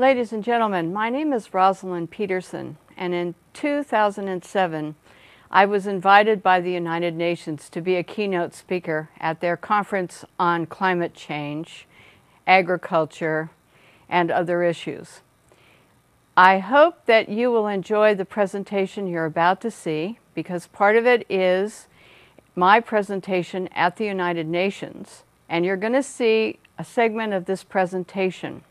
Ladies and gentlemen, my name is Rosalind Peterson, and in 2007, I was invited by the United Nations to be a keynote speaker at their conference on climate change, agriculture, and other issues. I hope that you will enjoy the presentation you're about to see, because part of it is my presentation at the United Nations, and you're going to see a segment of this presentation.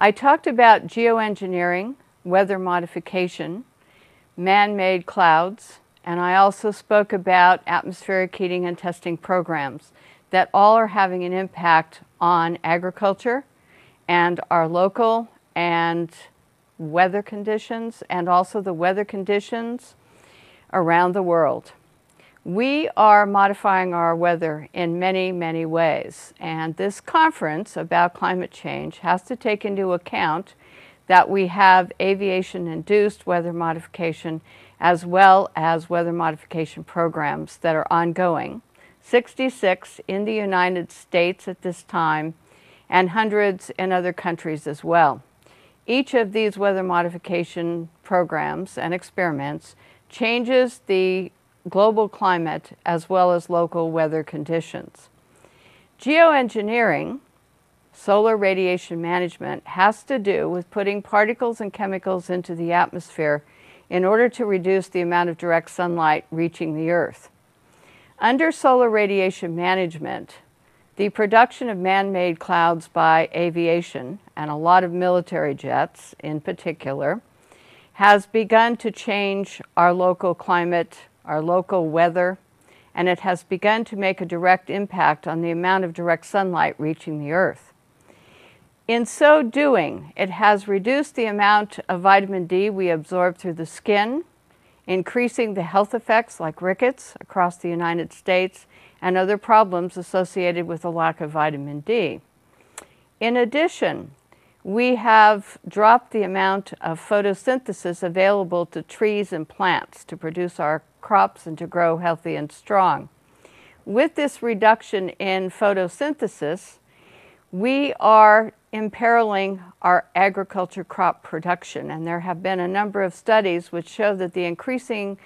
I talked about geoengineering, weather modification, man-made clouds, and I also spoke about atmospheric heating and testing programs that all are having an impact on agriculture and our local and weather conditions, and also the weather conditions around the world. We are modifying our weather in many, many ways, and this conference about climate change has to take into account that we have aviation-induced weather modification as well as weather modification programs that are ongoing, 66 in the United States at this time, and hundreds in other countries as well. Each of these weather modification programs and experiments changes the global climate as well as local weather conditions. Geoengineering, solar radiation management, has to do with putting particles and chemicals into the atmosphere in order to reduce the amount of direct sunlight reaching the Earth. Under solar radiation management, the production of man-made clouds by aviation, and a lot of military jets in particular, has begun to change our local climate, our local weather, and it has begun to make a direct impact on the amount of direct sunlight reaching the Earth. In so doing, it has reduced the amount of vitamin D we absorb through the skin, increasing the health effects like rickets across the United States and other problems associated with the lack of vitamin D. In addition, we have dropped the amount of photosynthesis available to trees and plants to produce our crops and to grow healthy and strong. With this reduction in photosynthesis, we are imperiling our agriculture crop production, and there have been a number of studies which show that the increasing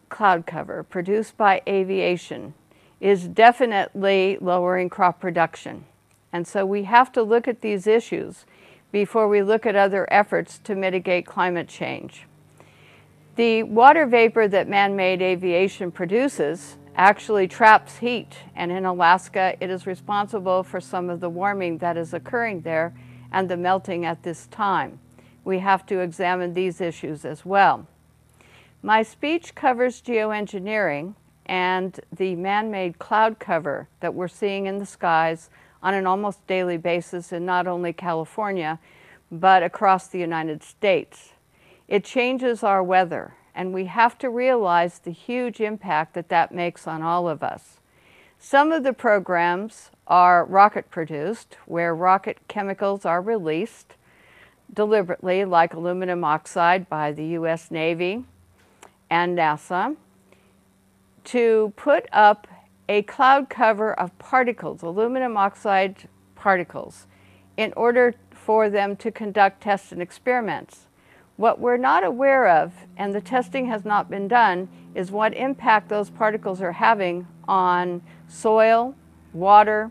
cloud cover produced by aviation is definitely lowering crop production. And so we have to look at these issues before we look at other efforts to mitigate climate change. The water vapor that man-made aviation produces actually traps heat, and in Alaska it is responsible for some of the warming that is occurring there and the melting at this time. We have to examine these issues as well. My speech covers geoengineering and the man-made cloud cover that we're seeing in the skies on an almost daily basis in not only California, but across the United States. It changes our weather, and we have to realize the huge impact that that makes on all of us. Some of the programs are rocket-produced, where rocket chemicals are released deliberately, like aluminum oxide by the U.S. Navy and NASA, to put up a cloud cover of particles, aluminum oxide particles, in order for them to conduct tests and experiments. What we're not aware of, and the testing has not been done, is what impact those particles are having on soil, water,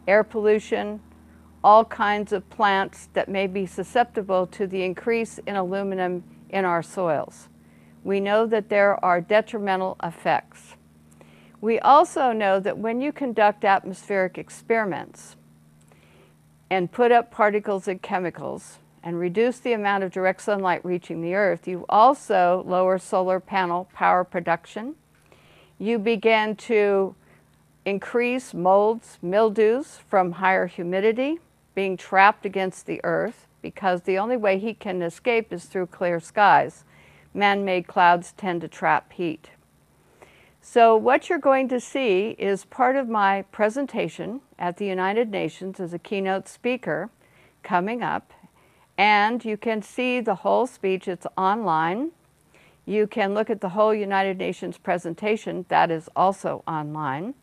air pollution, all kinds of plants that may be susceptible to the increase in aluminum in our soils. We know that there are detrimental effects. We also know that when you conduct atmospheric experiments and put up particles and chemicals and reduce the amount of direct sunlight reaching the Earth, you also lower solar panel power production. You begin to increase molds, mildews from higher humidity being trapped against the Earth, because the only way heat can escape is through clear skies. Man-made clouds tend to trap heat. So what you're going to see is part of my presentation at the United Nations as a keynote speaker coming up, and you can see the whole speech. It's online. You can look at the whole United Nations presentation. That is also online.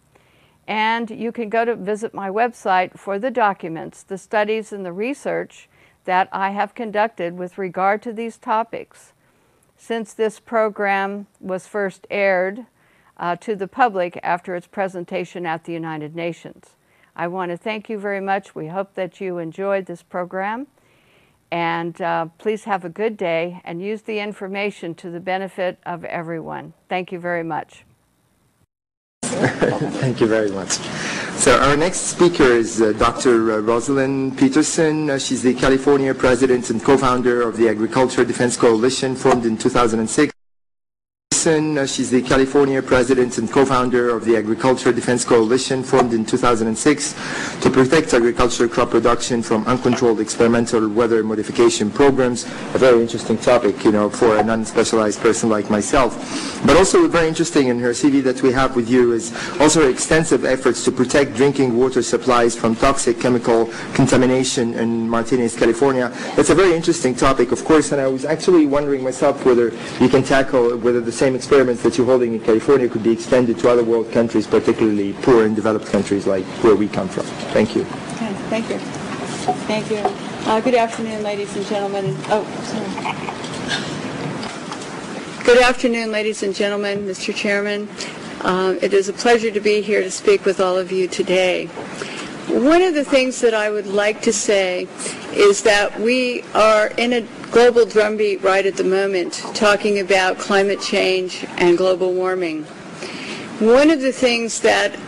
And you can go to visit my website for the documents, the studies, and the research that I have conducted with regard to these topics since this program was first aired to the public after its presentation at the United Nations. I want to thank you very much. We hope that you enjoyed this program. And please have a good day and use the information to the benefit of everyone. Thank you very much. Thank you very much. So our next speaker is Dr. Rosalind Peterson. She's the California president and co-founder of the Agriculture Defense Coalition, formed in 2006. She's the California president and co-founder of the Agriculture Defense Coalition, formed in 2006 to protect agricultural crop production from uncontrolled experimental weather modification programs. A very interesting topic, you know, for a non-specialized person like myself. But also very interesting in her CV that we have with you is also her extensive efforts to protect drinking water supplies from toxic chemical contamination in Martinez, California. That's a very interesting topic, of course, and I was actually wondering myself whether you can tackle whether the same experiments that you're holding in California could be extended to other world countries, particularly poor and developed countries like where we come from. Thank you. Okay, thank you. Thank you. Good afternoon, ladies and gentlemen. Good afternoon, ladies and gentlemen, Mr. Chairman. It is a pleasure to be here to speak with all of you today. One of the things that I would like to say is that we are in a global drumbeat right at the moment, talking about climate change and global warming. One of the things that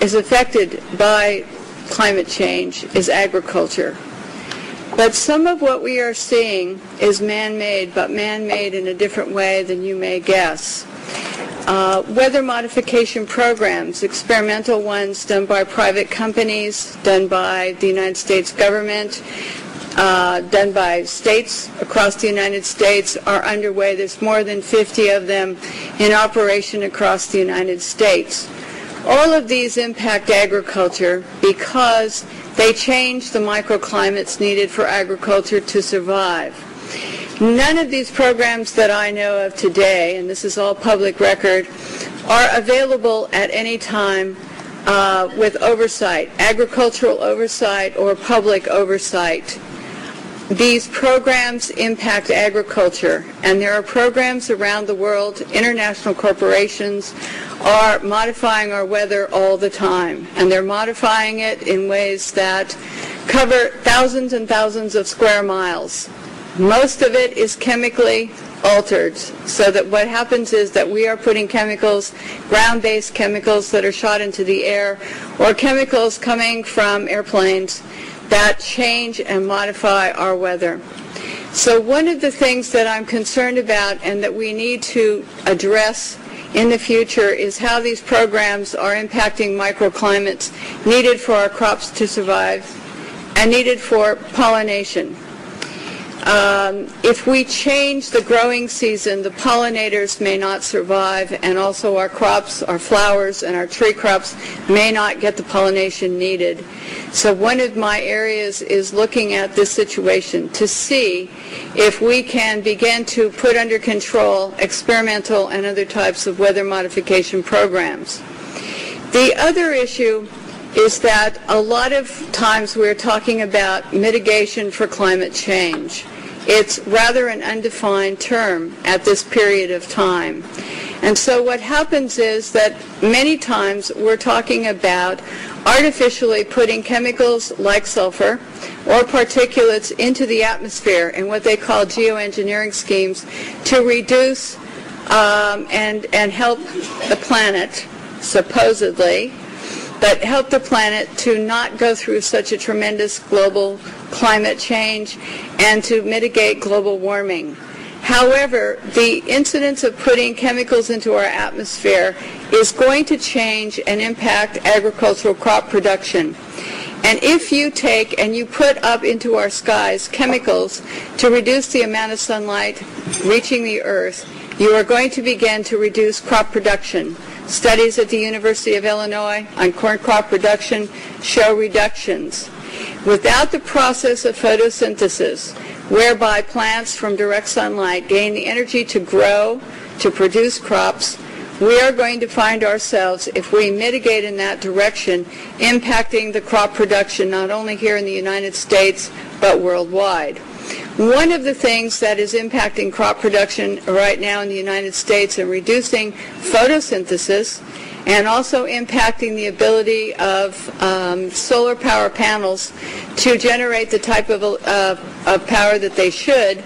is affected by climate change is agriculture. But some of what we are seeing is man-made, but man-made in a different way than you may guess. Weather modification programs, experimental ones done by private companies, done by the United States government, done by states across the United States, are underway. There's more than 50 of them in operation across the United States. All of these impact agriculture because they change the microclimates needed for agriculture to survive. None of these programs that I know of today, and this is all public record, are available at any time with oversight, agricultural oversight or public oversight. These programs impact agriculture, and there are programs around the world. International corporations are modifying our weather all the time, and they're modifying it in ways that cover thousands and thousands of square miles. Most of it is chemically altered, so that what happens is that we are putting chemicals, ground-based chemicals that are shot into the air, or chemicals coming from airplanes that change and modify our weather. So one of the things that I'm concerned about and that we need to address in the future is how these programs are impacting microclimates needed for our crops to survive and needed for pollination. If we change the growing season, the pollinators may not survive, and also our crops, our flowers, and our tree crops may not get the pollination needed. So one of my areas is looking at this situation to see if we can begin to put under control experimental and other types of weather modification programs. The other issue is that a lot of times we're talking about mitigation for climate change. It's rather an undefined term at this period of time. And so what happens is that many times we're talking about artificially putting chemicals like sulfur or particulates into the atmosphere in what they call geoengineering schemes to reduce and help the planet, supposedly, but help the planet to not go through such a tremendous global climate change and to mitigate global warming. However, the incidence of putting chemicals into our atmosphere is going to change and impact agricultural crop production. And if you take and you put up into our skies chemicals to reduce the amount of sunlight reaching the earth, you are going to begin to reduce crop production. Studies at the University of Illinois on corn crop production show reductions. Without the process of photosynthesis, whereby plants from direct sunlight gain the energy to grow, to produce crops, we are going to find ourselves, if we mitigate in that direction, impacting the crop production not only here in the United States, but worldwide. One of the things that is impacting crop production right now in the United States and reducing photosynthesis and also impacting the ability of solar power panels to generate the type of power that they should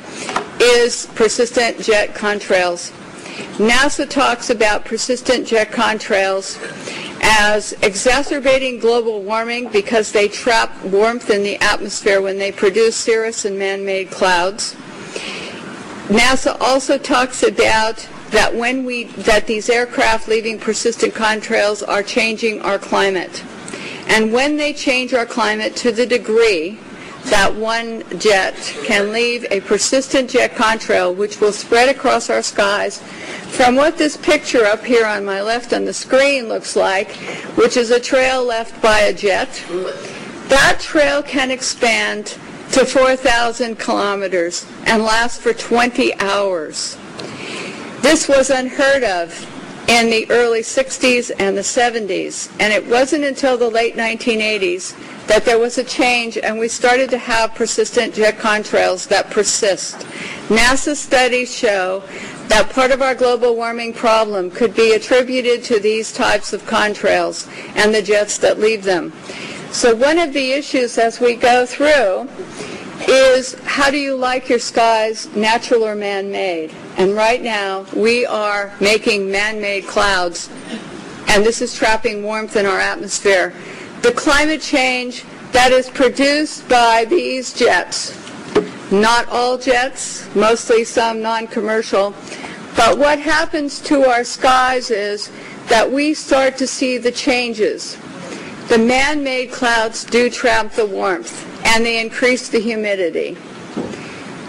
is persistent jet contrails. NASA talks about persistent jet contrails as exacerbating global warming because they trap warmth in the atmosphere when they produce cirrus and man-made clouds. NASA also talks about that these aircraft leaving persistent contrails are changing our climate. And when they change our climate to the degree that one jet can leave a persistent jet contrail which will spread across our skies from what this picture up here on my left on the screen looks like, which is a trail left by a jet, that trail can expand to 4,000 kilometers and last for 20 hours. This was unheard of in the early 60s and the 70s, and it wasn't until the late 1980s that there was a change and we started to have persistent jet contrails that persist. NASA studies show that part of our global warming problem could be attributed to these types of contrails and the jets that leave them. So one of the issues as we go through is, how do you like your skies, natural or man-made? And right now we are making man-made clouds, and this is trapping warmth in our atmosphere. The climate change that is produced by these jets, not all jets, mostly some non-commercial, but what happens to our skies is that we start to see the changes. The man-made clouds do trap the warmth, and they increase the humidity.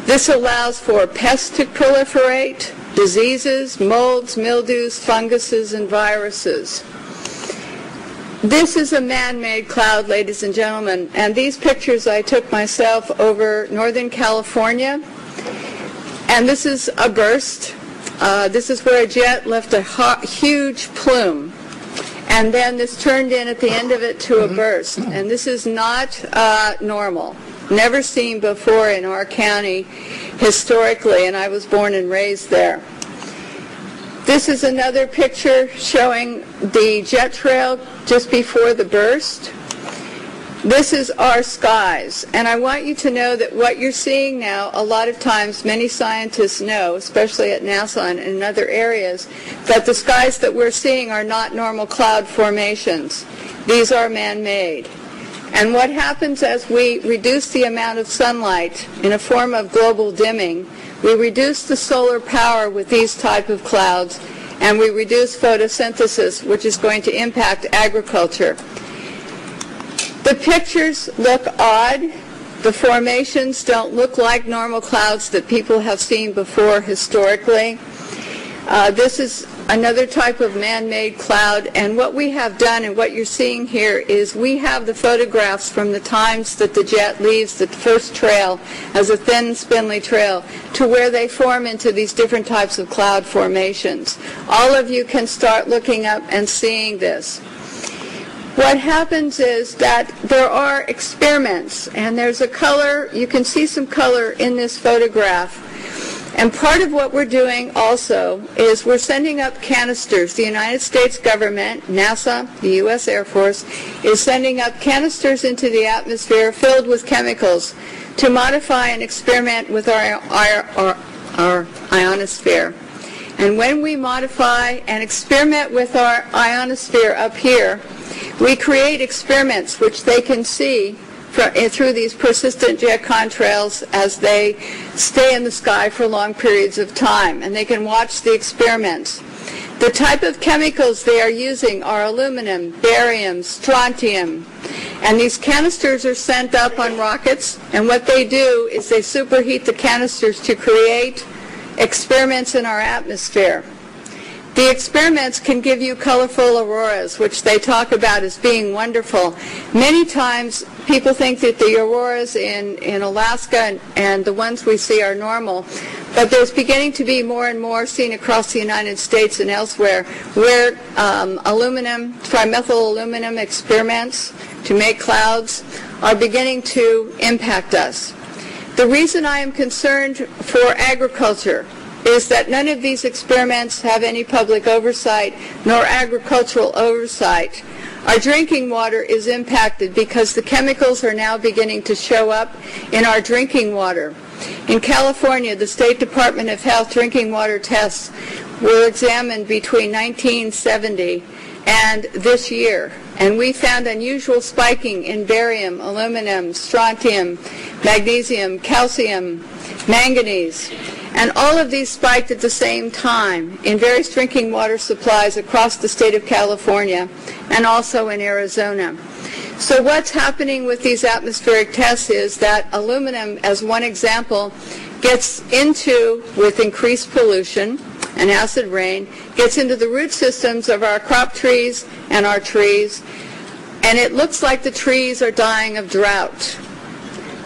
This allows for pests to proliferate, diseases, molds, mildews, funguses, and viruses. This is a man-made cloud, ladies and gentlemen, and these pictures I took myself over Northern California, and this is a burst. This is where a jet left a huge plume, and then this turned in at the end of it to a burst, and this is not normal. Never seen before in our county historically, and I was born and raised there. This is another picture showing the jet trail just before the burst. This is our skies, and I want you to know that what you're seeing now, a lot of times many scientists know, especially at NASA and in other areas, that the skies that we're seeing are not normal cloud formations. These are man-made. And what happens as we reduce the amount of sunlight in a form of global dimming, we reduce the solar power with these type of clouds, and we reduce photosynthesis, which is going to impact agriculture. The pictures look odd. The formations don't look like normal clouds that people have seen before historically. This is another type of man-made cloud, and what we have done and what you're seeing here is we have the photographs from the times that the jet leaves the first trail as a thin, spindly trail to where they form into these different types of cloud formations. All of you can start looking up and seeing this. What happens is that there are experiments, and there's a color, you can see some color in this photograph. And part of what we're doing also is we're sending up canisters. The United States government, NASA, the U.S. Air Force, is sending up canisters into the atmosphere filled with chemicals to modify and experiment with our ionosphere. And when we modify and experiment with our ionosphere up here, we create experiments which they can see through these persistent jet contrails as they stay in the sky for long periods of time, and they can watch the experiments. The type of chemicals they are using are aluminum, barium, strontium, and these canisters are sent up on rockets, and what they do is they superheat the canisters to create experiments in our atmosphere. The experiments can give you colorful auroras, which they talk about as being wonderful. Many times people think that the auroras in Alaska and the ones we see are normal, but there's beginning to be more and more seen across the United States and elsewhere where aluminum, trimethyl aluminum experiments to make clouds are beginning to impact us. The reason I am concerned for agriculture is that none of these experiments have any public oversight nor agricultural oversight. Our drinking water is impacted because the chemicals are now beginning to show up in our drinking water. In California, the State Department of Health drinking water tests were examined between 1970 and this year, and we found unusual spiking in barium, aluminum, strontium, magnesium, calcium, manganese, and all of these spiked at the same time in various drinking water supplies across the state of California and also in Arizona. So what's happening with these atmospheric tests is that aluminum, as one example, gets into, with increased pollution and acid rain, gets into the root systems of our crop trees and our trees, and it looks like the trees are dying of drought.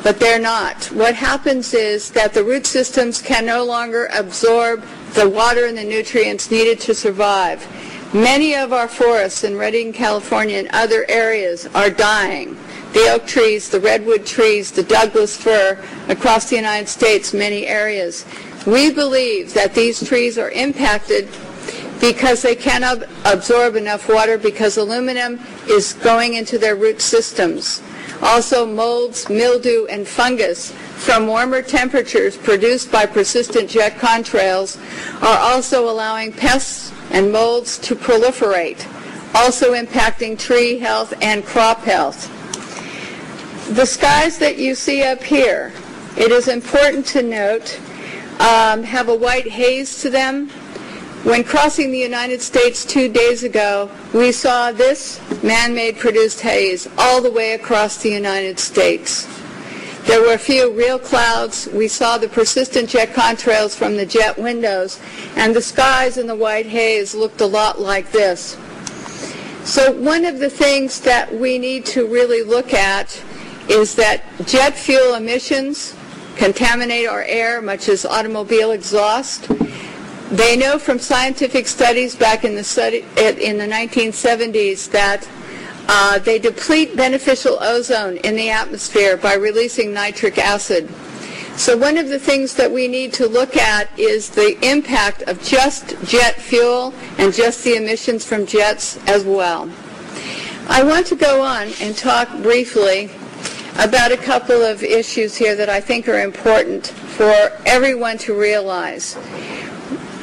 But they're not. What happens is that the root systems can no longer absorb the water and the nutrients needed to survive. Many of our forests in Redding, California, and other areas are dying. The oak trees, the redwood trees, the Douglas fir across the United States, many areas. We believe that these trees are impacted because they cannot absorb enough water because aluminum is going into their root systems. Also, molds, mildew, and fungus from warmer temperatures produced by persistent jet contrails are also allowing pests and molds to proliferate, also impacting tree health and crop health. The skies that you see up here, it is important to note, have a white haze to them. When crossing the United States 2 days ago, we saw this man-made produced haze all the way across the United States. There were a few real clouds. We saw the persistent jet contrails from the jet windows, and the skies in the white haze looked a lot like this. So one of the things that we need to really look at is that jet fuel emissions contaminate our air, much as automobile exhaust. They know from scientific studies back in the 1970s that they deplete beneficial ozone in the atmosphere by releasing nitric acid. So one of the things that we need to look at is the impact of just jet fuel and just the emissions from jets as well. I want to go on and talk briefly about a couple of issues here that I think are important for everyone to realize.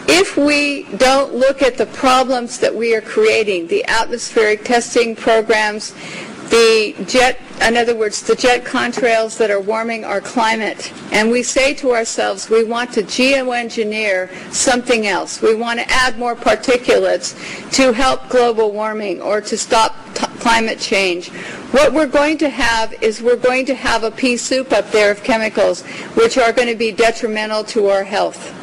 If we don't look at the problems that we are creating, the atmospheric testing programs, in other words, the jet contrails that are warming our climate, and we say to ourselves, we want to geoengineer something else. We want to add more particulates to help global warming or to stop climate change. What we're going to have is we're going to have a pea soup up there of chemicals which are going to be detrimental to our health.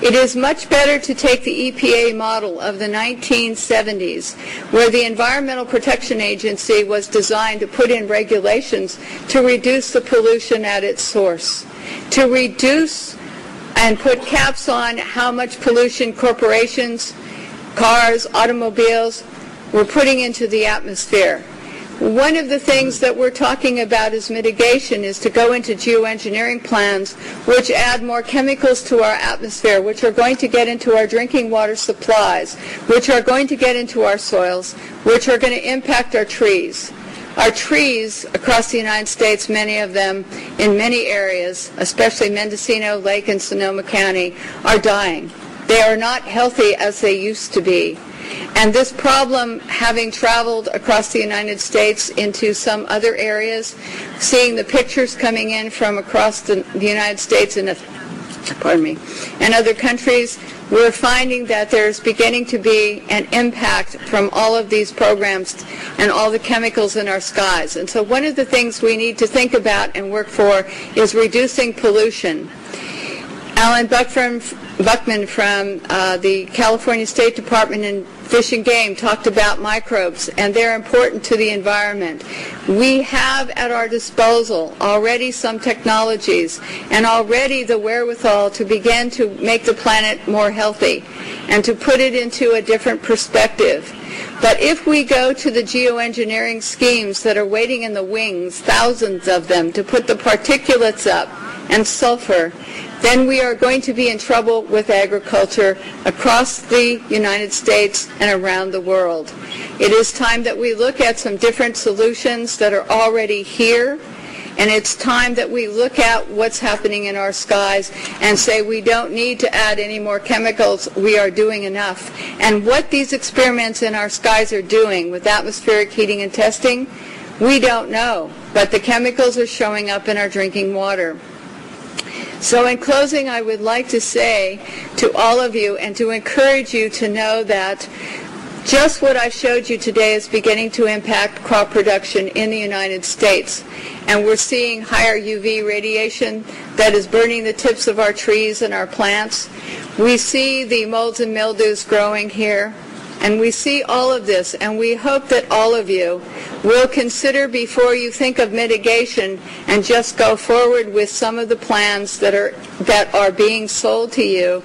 It is much better to take the EPA model of the 1970s, where the Environmental Protection Agency was designed to put in regulations to reduce the pollution at its source, to reduce and put caps on how much pollution corporations, cars, automobiles were putting into the atmosphere. One of the things that we're talking about as mitigation is to go into geoengineering plans which add more chemicals to our atmosphere, which are going to get into our drinking water supplies, which are going to get into our soils, which are going to impact our trees. Our trees across the United States, many of them in many areas, especially Mendocino, Lake, and Sonoma County, are dying. They are not healthy as they used to be. And this problem, having traveled across the United States into some other areas, seeing the pictures coming in from across the United States and other countries, we're finding that there's beginning to be an impact from all of these programs and all the chemicals in our skies. And so one of the things we need to think about and work for is reducing pollution. Alan Buckman from the California State Department and Fish and Game talked about microbes, and they're important to the environment. We have at our disposal already some technologies and already the wherewithal to begin to make the planet more healthy and to put it into a different perspective. But if we go to the geoengineering schemes that are waiting in the wings, thousands of them, to put the particulates up and sulfur, then we are going to be in trouble with agriculture across the United States and around the world. It is time that we look at some different solutions that are already here, and it's time that we look at what's happening in our skies and say we don't need to add any more chemicals, we are doing enough. And what these experiments in our skies are doing with atmospheric heating and testing, we don't know, but the chemicals are showing up in our drinking water. So in closing, I would like to say to all of you and to encourage you to know that just what I showed you today is beginning to impact crop production in the United States. And we're seeing higher UV radiation that is burning the tips of our trees and our plants. We see the molds and mildews growing here. And we see all of this, and we hope that all of you will consider before you think of mitigation and just go forward with some of the plans that are being sold to you.